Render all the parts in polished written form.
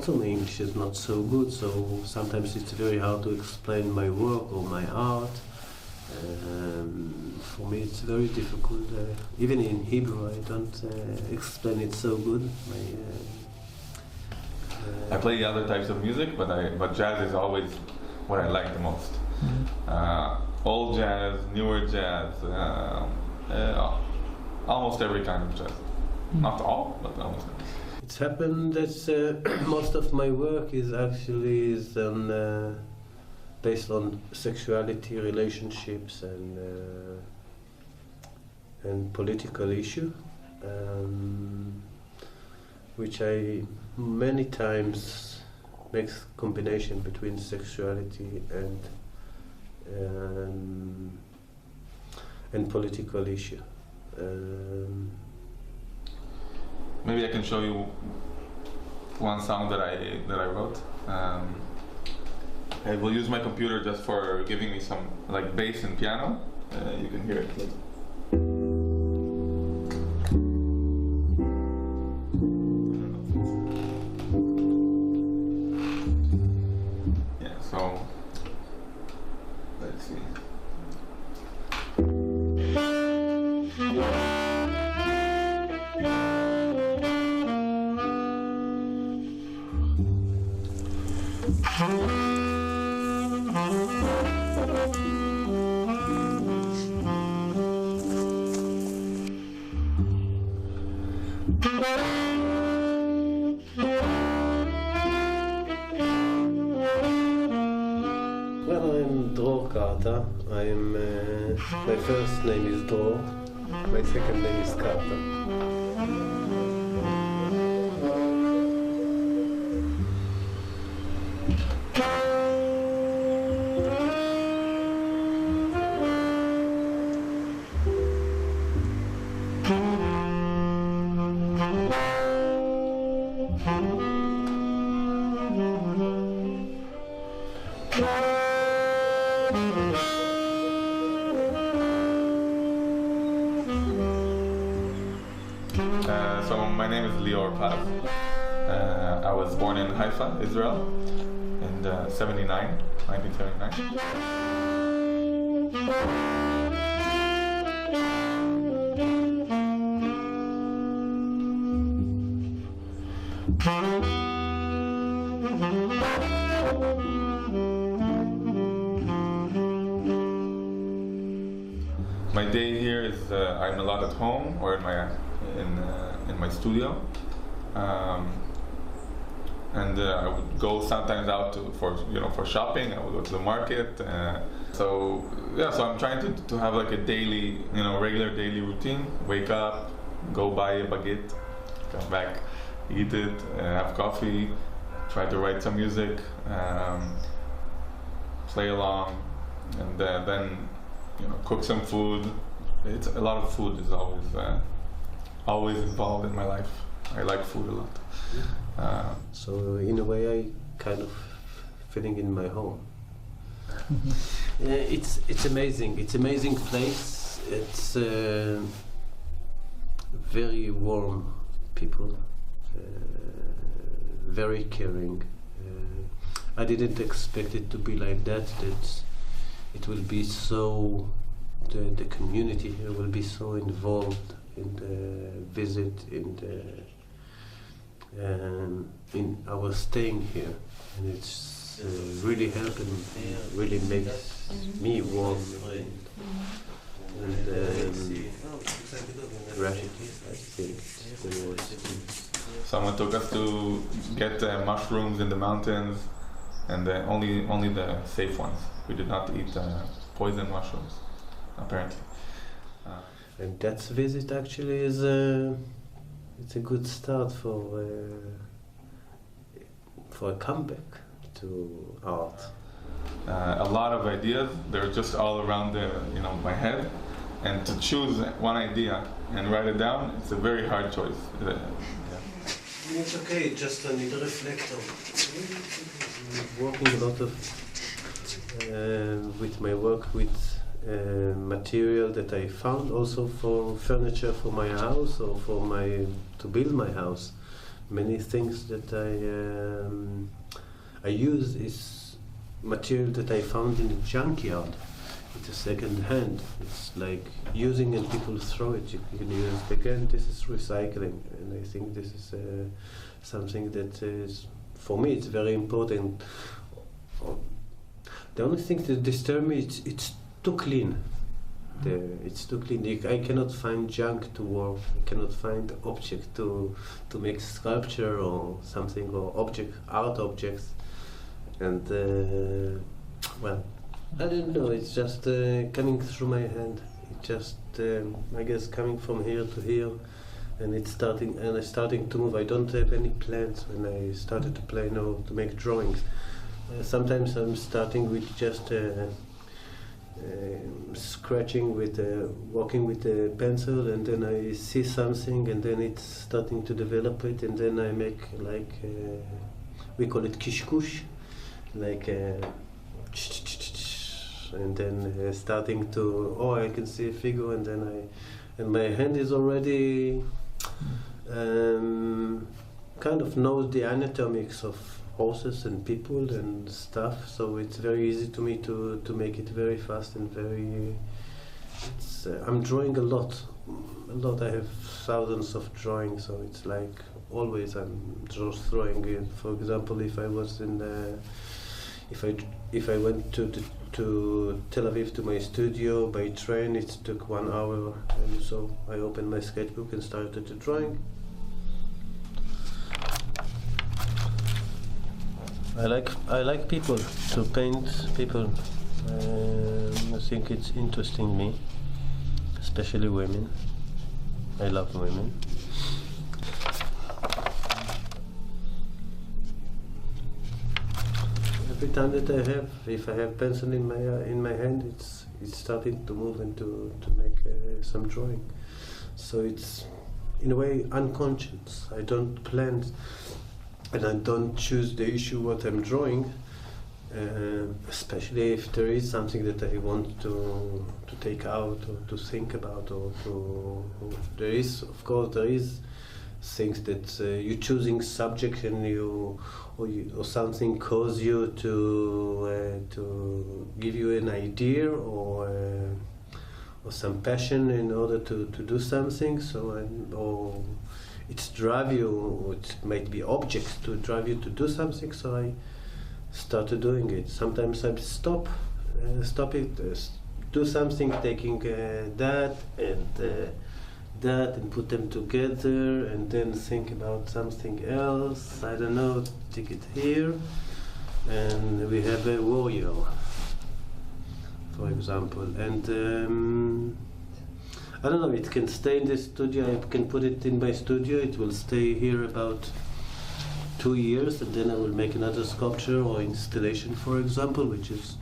also my English is not so good, so sometimes it's very hard to explain my work or my art. For me it's very difficult. Even in Hebrew I don't explain it so good. I play other types of music, but jazz is always what I like the most. Old jazz, newer jazz, almost every kind of jazz. Not all, but almost. It's happened that most of my work is actually based on sexuality, relationships, and political issue, which I many times makes combination between sexuality and political issue. Maybe I can show you one song that I wrote. I will use my computer just for giving me some like bass and piano. You can hear it. Yeah, so let's see. Well, I'm Dror Carter. My first name is Dror. My second name is Carter. So my name is Lior Paz. I was born in Haifa, Israel, in 1979. My day here is I'm a lot at home or in my studio, and I would go sometimes out for shopping. I would go to the market. So I'm trying to have like a daily, regular daily routine. Wake up, go buy a baguette, come back, eat it, have coffee, try to write some music, play along, and then cook some food. It's a lot of food is always involved in my life. I like food a lot. So in a way, I kind of feeling in my home. It's amazing. It's amazing place. It's very warm people, very caring. I didn't expect it to be like that. That it will be so. The community here will be so involved in the visit, in our staying here, and it's really helping, really makes me warm and gratitude, I think. Someone took us to get mushrooms in the mountains, and only the safe ones. We did not eat poison mushrooms, apparently. And that visit actually is it's a good start for a comeback to art. A lot of ideas, they're just all around my head, and to choose one idea and write it down, it's a very hard choice. It's okay, just I need a reflector. I'm working a lot of with my work with material that I found also for furniture for my house or to build my house, many things that I use is material that I found in the junkyard. It's a second hand. It's like using and people throw it. You can use it again. This is recycling, and I think this is something that is, for me, it's very important. The only thing that disturbs me, it's too clean. It's too clean. I cannot find junk to work. I cannot find object to make sculpture or something, or art objects. And well, I don't know. It's just coming through my hand. It just, I guess, coming from here to here, and it's starting. And it's starting to move. I don't have any plans when I started to play now to make drawings. Sometimes I'm starting with just scratching with, walking with a pencil, and then I see something, and then it's starting to develop it, and then I make like we call it kishkush, like and then starting to I can see a figure, and then my hand is already kind of knows the anatomics of horses and people and stuff, so it's very easy to me to make it very fast and very. I'm drawing a lot. I have thousands of drawings, so it's like always I'm just throwing it. For example, if I was in, if I went to Tel Aviv to my studio by train, it took 1 hour, and so I opened my sketchbook and started the drawing. I like people, to paint people. I think it's interesting me, especially women. I love women. Every time that if I have pencil in my hand, it's starting to move and to make some drawing. So it's in a way unconscious. I don't plan. And I don't choose the issue what I'm drawing, especially if there is something that I want to take out or to think about, or there is, of course, there is things that you're choosing subject, and or something cause you to give you an idea or some passion in order to do something. So or it's drive you, or it might be objects to drive you to do something, so I started doing it. Sometimes I stop it, do something, taking that and put them together, and then think about something else. I don't know, take it here, and we have a warrior, for example, and I don't know, it can stay in the studio. I can put it in my studio. It will stay here about 2 years, and then I will make another sculpture or installation, for example, which is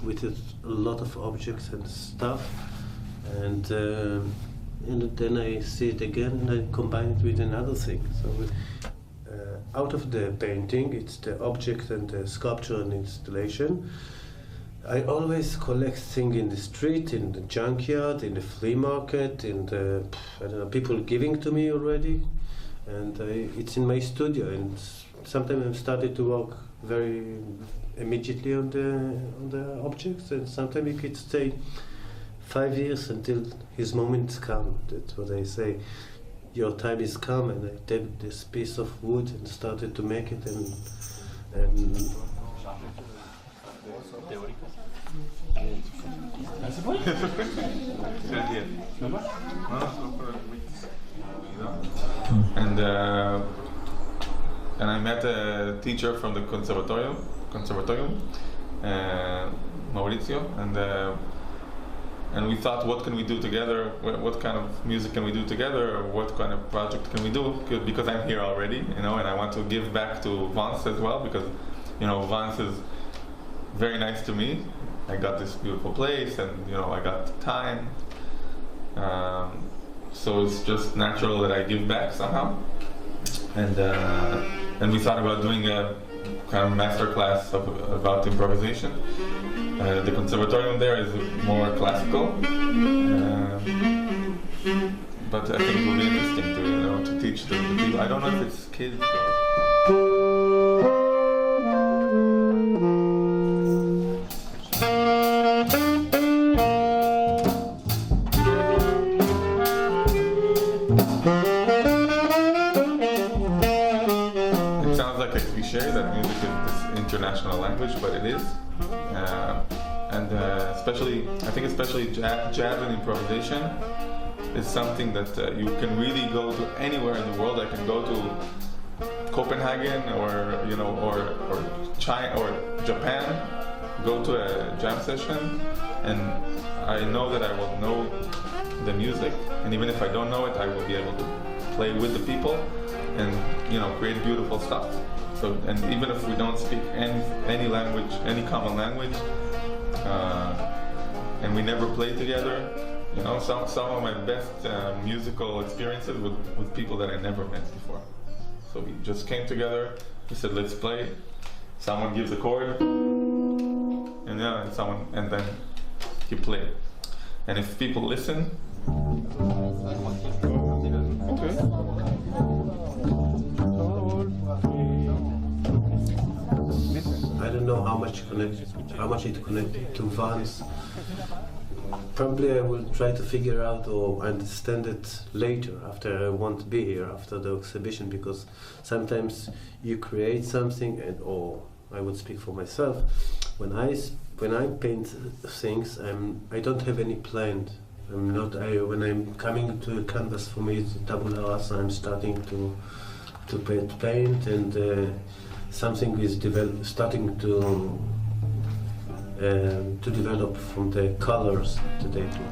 with a lot of objects and stuff. And then I see it again, and I combine it with another thing. So out of the painting, it's the object and the sculpture and installation. I always collect things in the street, in the junkyard, in the flea market, in the, I don't know, people giving to me already, and it's in my studio. And sometimes I'm starting to work very immediately on the objects, and sometimes it could stay 5 years until his moment come. That's what I say. Your time is come, and I take this piece of wood and started to make it, and and I met a teacher from the conservatorium, Maurizio, and we thought, what can we do together? What kind of music can we do together? Or what kind of project can we do? Because I'm here already, and I want to give back to Vance as well, because Vance is very nice to me. I got this beautiful place, and I got time. So it's just natural that I give back somehow. And we thought about doing a kind of master class about improvisation. The conservatorium there is more classical, but I think it will be interesting to teach the people. I don't know if it's kids. It sounds like a cliche that music is this international language, but it is. And especially jazz and improvisation is something that you can really go to anywhere in the world. I can go to Copenhagen or China or Japan, go to a jam session, and I know that I will know the music, and even if I don't know it, I will be able to play with the people and create beautiful stuff. So, and even if we don't speak any language, any common language, and we never play together, some of my best musical experiences with people that I never met before. So we just came together. We said, let's play. Someone gives a chord, and then you play. And if people listen, okay. I don't know how much it connected to Vance. Probably I will try to figure out or understand it later, after I won't be here, after the exhibition, because sometimes you create something, or I would speak for myself. When I paint things, I don't have any plan. When I'm coming to a canvas, for me it's tabula rasa. I'm starting to paint, and something is starting to develop from the colors that I do.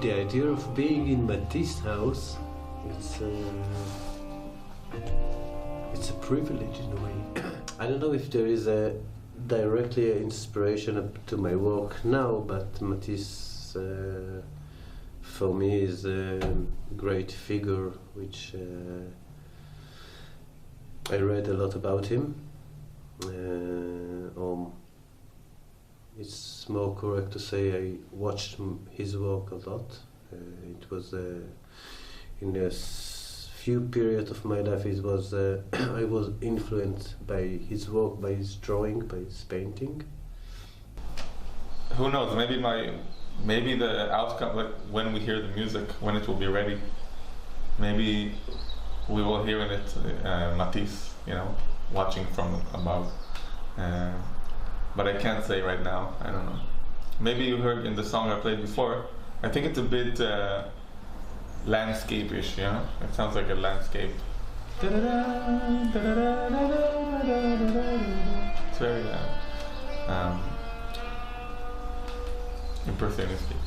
The idea of being in Matisse's house, it's a privilege in a way. I don't know if there is directly inspiration to my work now, but Matisse for me is a great figure, which I read a lot about him. It's more correct to say I watched his work a lot. It was in the few period of my life it was I was influenced by his work, by his drawing, by his painting. Who knows? Maybe the outcome, like when we hear the music, when it will be ready, maybe we will hear in it Matisse, watching from above. But I can't say right now. I don't know. Maybe you heard in the song I played before. I think it's a bit landscape-ish. It sounds like a landscape. It's very impressionistic.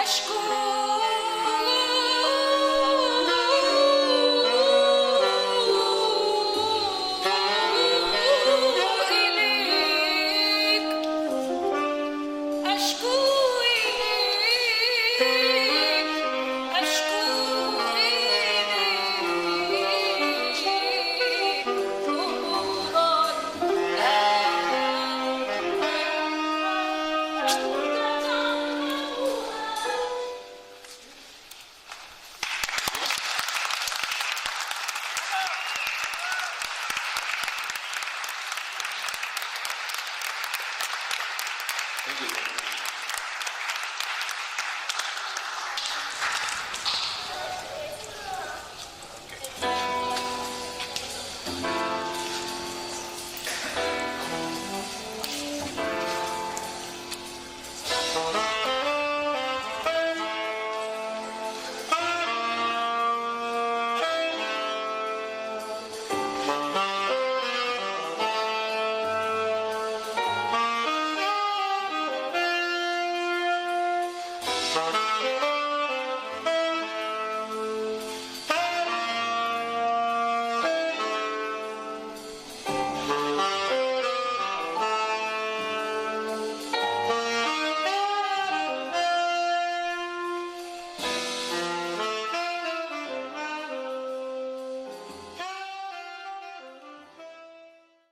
أشكو